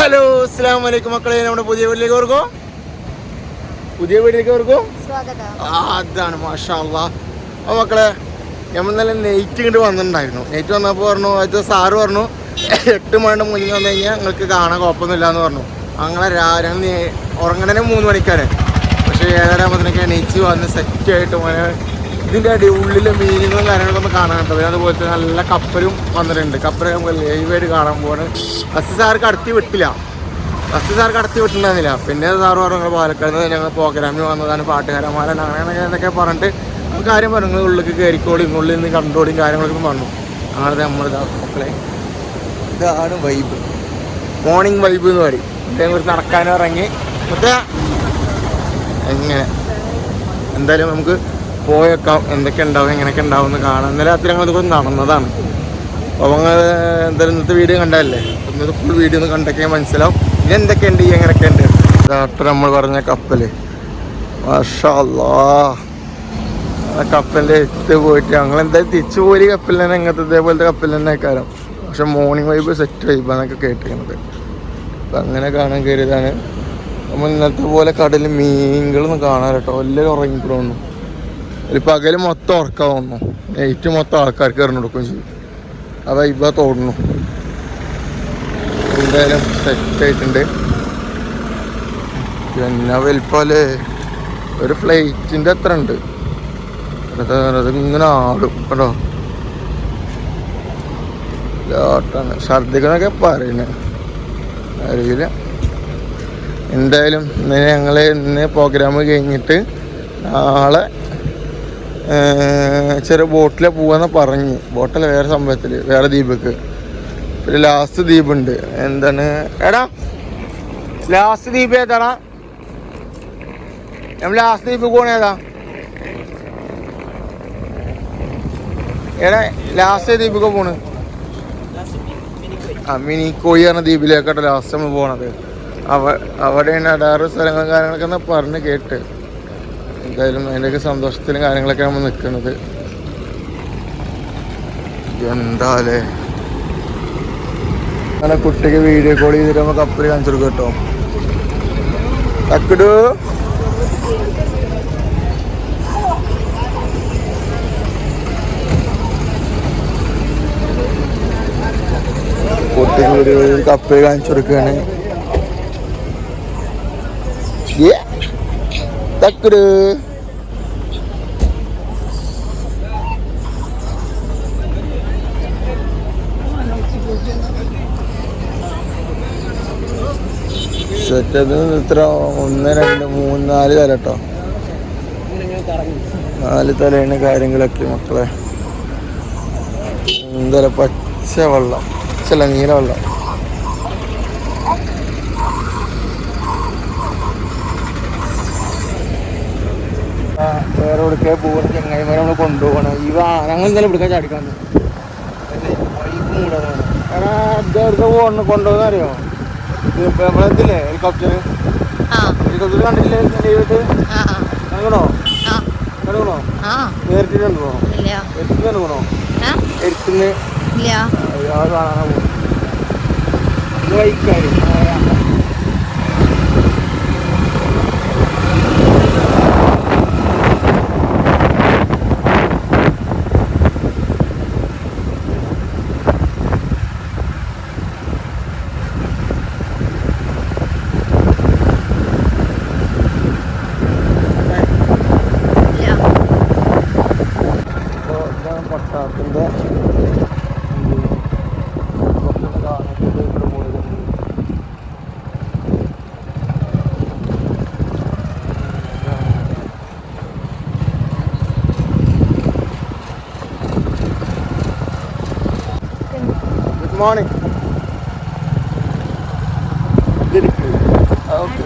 Hello അസ്സലാമു അലൈക്കും മക്കളെ, നമ്മുടെ പുതിയ വീട്ടിലേക്ക് അതാണ് മാഷാ അല്ലാഹ്. അപ്പോൾ മക്കളെ, നമ്മൾ നല്ല നെയ്റ്റ് ഇങ്ങോട്ട് വന്നിട്ടുണ്ടായിരുന്നു. നെയ്റ്റ് വന്നപ്പോൾ പറഞ്ഞു, അത് സാറ് പറഞ്ഞു 8 മണിയുടെ മുന്നിൽ വന്നു കഴിഞ്ഞാൽ നിങ്ങൾക്ക് കാണാൻ കുഴപ്പമൊന്നുമില്ല എന്ന് പറഞ്ഞു. അങ്ങനെ ഞങ്ങൾ ഉറങ്ങണേ 3 മണിക്കാണ്. പക്ഷേ 7:30 ആകുമ്പോഴത്തേക്ക് നെയ്റ്റ് വന്ന് സെറ്റായിട്ട് ഇതിൻ്റെ ഉള്ളിലെ മീനുകളും കാര്യങ്ങളൊക്കെ ഒന്ന് കാണാനുണ്ട്. പിന്നെ അതുപോലെ തന്നെ നല്ല കപ്പലും വന്നിട്ടുണ്ട്. കപ്പൽ നമുക്ക് ലൈവായിട്ട് കാണാൻ പോവാണ്. ബസ് സാർക്ക് കടത്തി വിട്ടിട്ടുണ്ടായിരുന്നില്ല. പിന്നെ സാറ് പറഞ്ഞു പാലക്കാട് നിന്ന് ഞങ്ങൾ പ്രോഗ്രാമിന് വന്നതാണ്, പാട്ടുകാരന്മാരാണ്, അങ്ങനെ എന്നൊക്കെ പറഞ്ഞിട്ട് കാര്യം പറഞ്ഞു. നിങ്ങൾ ഉള്ളിലേക്ക് കയറിക്കോളിയും ഉള്ളിൽ നിന്ന് കണ്ടോളിയും കാര്യങ്ങളൊക്കെ പറഞ്ഞു. അങ്ങനത്തെ നമ്മളിതാ മക്കളെ, ഇതാണ് വൈബ്, മോർണിംഗ് വൈബ് എന്ന് പറയും. കുറിച്ച് നടക്കാനും ഇറങ്ങി മറ്റേ എങ്ങനെ എന്തായാലും നമുക്ക് പോയേക്കാം. എന്തൊക്കെ ഉണ്ടാവും എങ്ങനെയൊക്കെ ഉണ്ടാവും എന്ന് കാണാം. ഇന്നലെ രാത്രി ഞങ്ങൾ ഇതുപോലെ നടന്നതാണ്. അപ്പോൾ നിങ്ങൾ എന്തായാലും ഇന്നത്തെ വീഡിയോ കണ്ടതല്ലേ, ഇന്നത്തെ ഫുൾ വീഡിയോ ഒന്ന് കണ്ടൊക്കെ മനസ്സിലാവും ഇനി എന്തൊക്കെയുണ്ട് എങ്ങനെയൊക്കെയുണ്ട്. ഡോക്ടർ നമ്മൾ പറഞ്ഞ കപ്പൽ മാഷാ അല്ലാഹ്, ആ കപ്പലിൻ്റെ എത്ത് പോയിട്ട് ഞങ്ങൾ എന്തായാലും തിരിച്ചു പോയി കപ്പലിൽ തന്നെ ഇങ്ങനത്തെ ഇതേപോലത്തെ കപ്പലിൽ തന്നെ ആക്കാരം. പക്ഷെ മോർണിംഗ് വൈബ് സെറ്റ് വൈബാന്നൊക്കെ കേട്ടിരിക്കുന്നത്. അപ്പം അങ്ങനെ കാണാൻ കയറിയതാണ്. നമ്മൾ ഇന്നത്തെ പോലെ കടലിൽ മീനുകളൊന്നും കാണാൻ കേട്ടോ, എല്ലാവരും ഉറങ്ങിക്കൊള്ളു. ഒരു പകൽ മൊത്തം ഉറക്കാവുന്നു, നൈറ്റ് മൊത്തം ആൾക്കാർക്ക് എറിഞ്ഞു കൊടുക്കുകയും ചെയ്യും. ആ വൈബാ തോന്നുന്നു. എന്തായാലും സെറ്റായിട്ടുണ്ട്. പിന്നെ വലിപ്പല്ലേ ഒരു ഫ്ലൈറ്റിൻ്റെ അത്ര ഉണ്ട്. അതിങ്ങനെ ആടും കേട്ടോ, ാണ് ഛർദിക്കുന്നൊക്കെ പറയുന്നത് അറിയില്ല. എന്തായാലും ഇന്ന് പ്രോഗ്രാം കഴിഞ്ഞിട്ട് നാളെ ചെറിയ ബോട്ടിൽ പോവാന്ന് പറഞ്ഞ്, ബോട്ടിൽ വേറെ സംഭവത്തിൽ വേറെ ദ്വീപക്ക്. പിന്നെ ലാസ്റ്റ് ദ്വീപുണ്ട്, എന്താണ് എടാ ലാസ്റ്റ് ദ്വീപ് ഏതാടാ? നമ്മൾ ലാസ്റ്റ് ദ്വീപ് പോകണ ഏതാ? എടാ ലാസ്റ്റ് ദ്വീപൊക്കെ പോണ് മിനിക്കോയി പറഞ്ഞ ദ്വീപിലേക്കട്ടെ ലാസ്റ്റ് നമ്മൾ പോണത്. അവിടെയാണ് അടാറ് സ്ഥലങ്ങളും കാര്യങ്ങളൊക്കെ ഒന്ന് പറഞ്ഞ് കേട്ട്. എന്തായാലും അതിൻ്റെയൊക്കെ സന്തോഷത്തിലും കാര്യങ്ങളൊക്കെ നമ്മൾ നിൽക്കുന്നത്. എന്താല്ലേ അങ്ങനെ കുട്ടിക്ക് വീഡിയോ കോൾ ചെയ്തിട്ട് നമ്മൾ കപ്പൽ കാണിച്ചു കൊടുക്കും കേട്ടോ. തക്കടു കുട്ടിക്ക് വീഡിയോ കപ്പൽ കാണിച്ചു കൊടുക്കുകയാണ്. തക്കട് സെറ്റത് ഇത്ര 1 2 3 4 തല കേട്ടോ, 4 തലയാണ് കാര്യങ്ങളൊക്കെ മക്കളെ. എന്തായാലും പച്ച വെള്ളം, പച്ചല്ല നീല വെള്ളം. വേറെ എവിടേക്കാ പോകുന്ന ചങ്ങായിമാരെ നമ്മൾ കൊണ്ടുപോകണം. ഞങ്ങൾ ഇന്നലെ ഇവിടേക്കാ ചാടിക്കാൻ കൊണ്ടുപോകുന്ന അറിയോ? നമ്മളെന്തില്ലേ ഹെലികോപ്റ്റർ കണ്ടില്ലേ? കണക്കണോ കണക്കണോ? നേരിട്ട് കണ്ടുപോകണോ? എരുത്തിന് കണ്ടുപോകണോ? എരുത്തിന് കാണാനാ പോകും വൈക്കാര്. പട്ടാളത്തിൻ്റെ ഗുഡ് മോർണിംഗ്. ഓക്കെ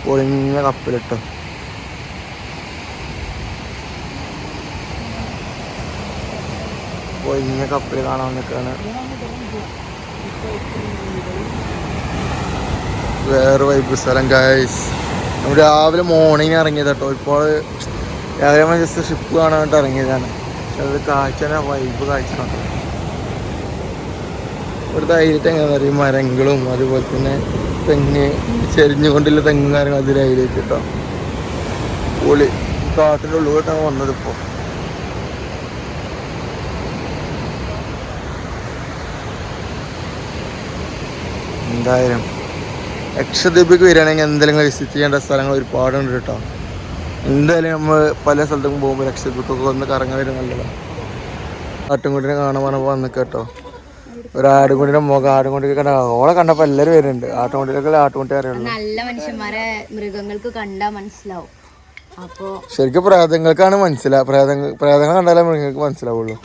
പൊളിഞ്ഞ കപ്പലിട്ടോ. പൊളിഞ്ഞ കപ്പൽ കാണാൻ നിൽക്കുകയാണ്. വേറെ വൈബ് സ്ഥലം ഗൈസ്. നമ്മൾ രാവിലെ മോർണിംഗ് ഇറങ്ങിയത് കേട്ടോ. ഇപ്പോൾ രാവിലെ ജസ്റ്റ് ഷിപ്പ് കാണാനായിട്ട് ഇറങ്ങിയതാണ്. അത് കാഴ്ച വൈബ് കാഴ്ച ഇവിടുത്തെ അയിലത്ത് എങ്ങനെയാണെന്ന് അറിയും, മരങ്ങളും അതുപോലെ തന്നെ തെങ്ങ് ചെരിഞ്ഞുകൊണ്ടുള്ള തെങ്ങും കാര്യങ്ങളും അതിൽ അയിലേക്ക് കേട്ടോ. പൊളി കാട്ടിൻ്റെ ഉള്ളിലോട്ടാണ് വന്നതിപ്പോൾ. എന്തായാലും ലക്ഷദ്വീപിലേക്ക് വരികയാണെങ്കിൽ എന്തെങ്കിലും വിസിറ്റ് ചെയ്യേണ്ട സ്ഥലങ്ങൾ ഒരുപാടുണ്ട് കേട്ടോ. എന്തായാലും നമ്മൾ പല സ്ഥലത്തേക്കും പോകുമ്പോൾ ലക്ഷദ്വീപൊക്കെ ഒന്ന് കറങ്ങാൻ വരും നല്ലതാണ്. ആട്ടുംകുട്ടിനെ കാണാൻ പറഞ്ഞപ്പോൾ വന്ന് കേട്ടോ. ഒരു ആടുകുട്ടിയുടെ മുഖം ആടുകുട്ടിയൊക്കെ കണ്ട ഓളെ കണ്ടപ്പോൾ എല്ലാവരും വരുന്നുണ്ട്. ആട്ടുകുട്ടിയിലൊക്കെ ആട്ടുകുട്ടി അറിയുള്ളൂ. നല്ല മനുഷ്യന്മാരെ മൃഗങ്ങൾക്ക് കണ്ടാൽ മനസ്സിലാവും. അപ്പോ ശരിക്കും പ്രേതങ്ങൾക്കാണ് പ്രേതങ്ങൾ കണ്ടാലേ മൃഗങ്ങൾക്ക് മനസ്സിലാവുള്ളൂ.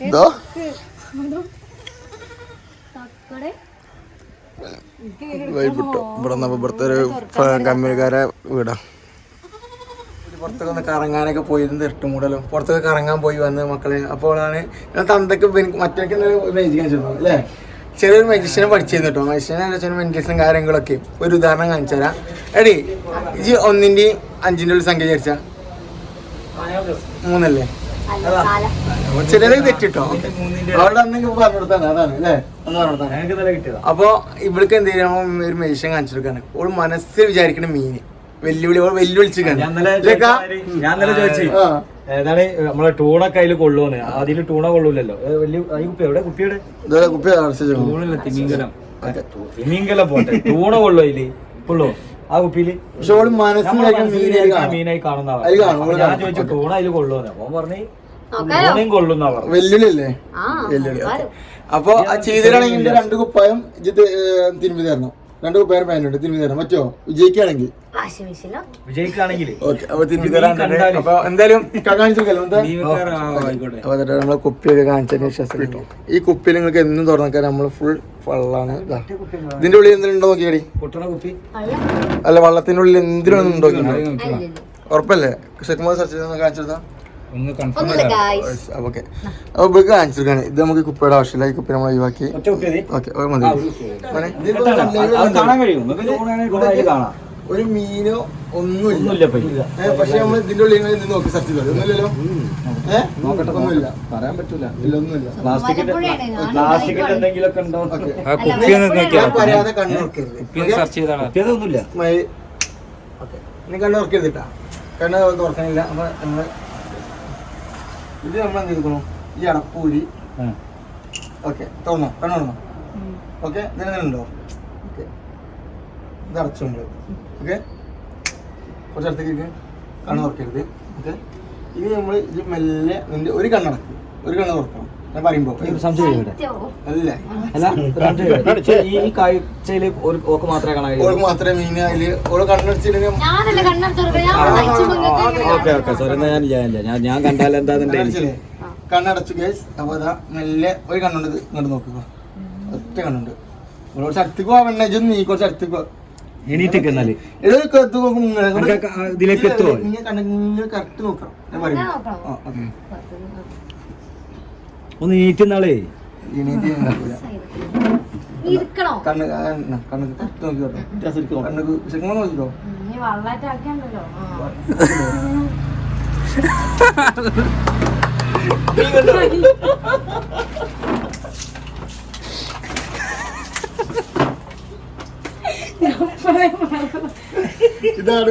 എന്തോ വൈകിട്ടോ ഇവിടെ ഇവിടുത്തെ ഒരു കമ്പനിക്കാരെ വീടാ. പുറത്തൊക്കെ ഒന്ന് കറങ്ങാനൊക്കെ പോയി തിരട്ടും മൂടലും പുറത്തൊക്കെ കറങ്ങാൻ പോയി വന്ന് മക്കളെ. അപ്പോഴാണ് തന്തക്ക് മറ്റൊക്കെ മെജിക്കാൻ ചെന്നു അല്ലേ. ചെറിയൊരു മെജിഷ്യനെ പഠിച്ചിരുന്നു കേട്ടോ. മെജിഷ്യനെ മെന്റൽസും കാര്യങ്ങളൊക്കെ ഒരു ഉദാഹരണം കാണിച്ചു തരാം. എടി ഇജ് 1-ന്റെ 5-ന്റെ ഉള്ളിൽ സംഖ്യ വിചാരിച്ച 3 ചെറിയ തെറ്റിട്ടോ. അവിടെ അന്ന് പറഞ്ഞു കൊടുത്താണ് അതാണ് അല്ലേ ഒന്ന് പറഞ്ഞു. അപ്പൊ ഇവൾക്ക് എന്ത് ചെയ്യാൻ ഒരു മെജിഷ്യൻ കാണിച്ചു കൊടുക്കാണ്. ഓൾ മനസ്സിൽ വിചാരിക്കണ മീന് വെല്ലുവിളിച്ചു. ഞാൻ ചോദിച്ചു ഏതാണ് നമ്മളെ ടൂണൊക്കെ അതിൽ കൊള്ളുവന്ന്. അതില് ടൂണ കൊള്ളൂലല്ലോ. വലിയ കുപ്പി എവിടെ കുപ്പിയുടെ ടൂണില്ല തിമിംഗലം പോട്ടെ. ടൂണ കൊള്ളു അതില് കൊള്ളു ആ കുപ്പിയില് മീനായി കാണുന്ന. ഞാൻ ചോദിച്ചു ടൂണ അതിൽ കൊള്ളുവന്ന്. അവൻ പറഞ്ഞു ടൂണയും കൊള്ളുന്ന പറഞ്ഞു. വെല്ലുവിളിയല്ലേ വെല്ലുവിളി. അപ്പൊ ചെയ്തിട്ടാണെങ്കിൽ 2 കുപ്പായം തിരുമ്പി തരണം. 2 കുപ്പായം പാനുണ്ട് തിരുമ്പി തരണം പറ്റോ വിജയിക്കുകയാണെങ്കിൽ. എന്തായാലും നമ്മളെ കുപ്പിയൊക്കെ കാണിച്ചതിന് വിശ്വാസം കിട്ടും. ഈ കുപ്പിയിൽ നിങ്ങൾക്ക് എന്നും തുറന്നേക്കാൻ നമ്മൾ ഫുൾ വെള്ളമാണ്. ഇതിന്റെ ഉള്ളിൽ എന്തെങ്കിലും ഉണ്ടോ നോക്കിയാടി. അല്ല വള്ളത്തിന്റെ ഉള്ളിൽ എന്തിനും ഉണ്ടോ ഉറപ്പല്ലേ? സെക്കൻഡ് സെർച്ച് ചെയ്ത് കാണിച്ചെടുത്താ ഓക്കെ. അപ്പൊ ബുക്ക് കാണിച്ചിരിക്കാണ്. ഇത് നമുക്ക് കുപ്പിയുടെ ആവശ്യമില്ല. ഈ കുപ്പി നമ്മൾ ഒഴിവാക്കി. ഒരു മീനോ ഒന്നുമില്ല. പക്ഷെ നമ്മൾ ഇതിന്റെ ഉള്ളിൽ നോക്കി സെർച്ച് ചെയ്തത് ഒന്നുമില്ലല്ലോ. ഒന്നുമില്ല പറയാൻ പറ്റൂല. ഒന്നുമില്ല. പറയാതെ കണ്ണുറക്കരുത്. നീ കണ്ണുറക്കരുതിട്ടാ. കണ്ണ് തുറക്കാനില്ല. അപ്പൊ നമ്മള് ഇത് നമ്മൾ എന്ത് ചെയ്തോ ഈ അടപ്പൂരി ഓക്കെ തുറന്നോ കണ്ണു തുറന്നോ. ഓക്കെ ഇതിനെന്തോ ഓക്കെ ഇത് അടച്ചു നമ്മള്. ഓക്കെ കുറച്ചടുത്തേക്ക് കണ്ണ് തുറക്കരുത്. ഓക്കെ ഇനി നമ്മൾ ഇത് മെല്ലെ നിന്റെ ഒരു കണ്ണടക്കും. ഒരു കണ്ണ് തുറക്കണം ഞാൻ പറയുമ്പോ. ഈ കാഴ്ചയില് ഓക്ക് മാത്രമേ മീൻ അതില് ഓള് കണ്ണടച്ചില്ലെങ്കിൽ ഞാൻ കണ്ടാൽ എന്താ കണ്ണടച്ചു ഗൈസ്. അപ്പൊ അതാ മെല്ലെ ഒരു കണ്ണുണ്ട് ഇങ്ങോട്ട് നോക്കുക. ഒറ്റ കണ്ണുണ്ട്. കുറച്ച് അടുത്തേക്ക് പോവാ. നീ കുറച്ച് അടുത്തേക്ക് പോവാ. എണീറ്റൊക്കെ എന്നാല് ഇതിലേക്ക് എത്തുമോ? കറക്റ്റ് നോക്കാം ഞാൻ പറയുമ്പോ. ഒന്ന് എണീറ്റുന്നാളേ കണ്ണ് കണ്ണ് കറക്റ്റ് നോക്കിക്കോട്ടോ. കണ്ണ് ശരിക്കും നോക്കിക്കോ. ഇതാണ്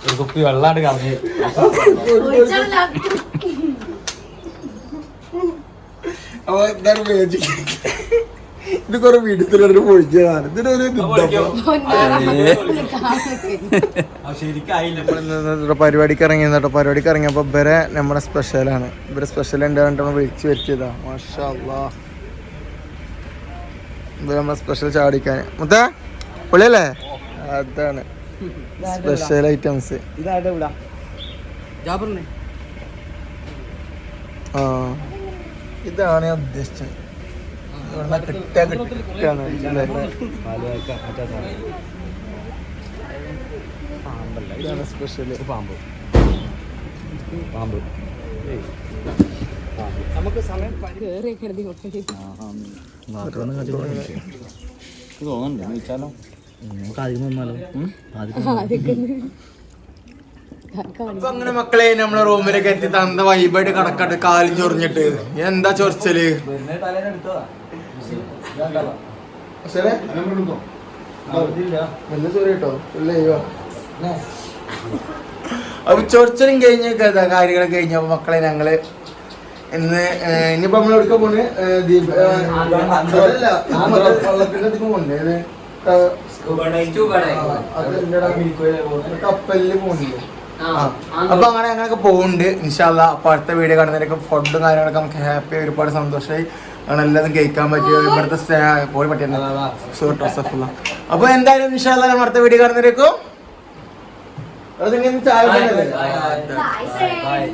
ഒരു കുപ്പി വെള്ളാണ്ട് കളഞ്ഞ് ഇത് കൊറേ വീട്ടിൽ പൊഴിച്ചതാണ്. പരിപാടിക്ക് ഇറങ്ങി കേട്ടോ. പരിപാടിക്ക് ഇറങ്ങിയപ്പോ ഇവരെ നമ്മുടെ സ്പെഷ്യലാണ്. ഇവരെ സ്പെഷ്യൽ ഉണ്ടായിട്ട് വിളിച്ചു വരുത്തിയതാ. മാഷാ അല്ലാഹ്. ഇവര് നമ്മളെ സ്പെഷ്യൽ ചാടിക്കാൻ മുത്ത പൊളിയല്ലേ. അതാണ് സ്പെഷ്യൽ ഐറ്റംസ്. ആ ഇതാണ് ഞാൻ ഉദ്ദേശിച്ചത്. സ്പെഷ്യല് പാമ്പ് പാമ്പ് നമുക്ക് സമയം അപ്പൊ അങ്ങനെ മക്കളെ നമ്മളെ റൂമിലേക്ക് എത്തി തന്ന വൈബായിട്ട് കടക്കട്ട് കാലും ചൊറിഞ്ഞിട്ട് എന്താ ചൊറിച്ചല് അപ്പൊ ചൊറിച്ചലും കഴിഞ്ഞ കാര്യങ്ങളൊക്കെ കഴിഞ്ഞപ്പോ മക്കളെ ഞങ്ങള് ഇന്ന് ഇനിയിപ്പോ നമ്മൾ എടുക്കാൻ പോണ് വള്ളത്തിന്റെ അധികം പോണ്ടേ കപ്പലില് പോകുന്നില്ലേ അപ്പൊ അങ്ങനെ ഞങ്ങളൊക്കെ പോകുന്നുണ്ട് ഇൻഷാല്ലാ. അപ്പൊ അടുത്ത വീഡിയോ കാണുന്നതിനൊക്കെ ഫുഡും കാര്യങ്ങളൊക്കെ നമുക്ക് ഹാപ്പി ഒരുപാട് സന്തോഷമായി അങ്ങനെ എല്ലാതും കഴിക്കാൻ പറ്റിയ ഇവിടുത്തെ പോയി പറ്റിയ അപ്പൊ എന്തായാലും ഇൻഷാല്ലാ നമ്മൾ അടുത്ത വീഡിയോ കാണുന്നതിനേക്കും ചായ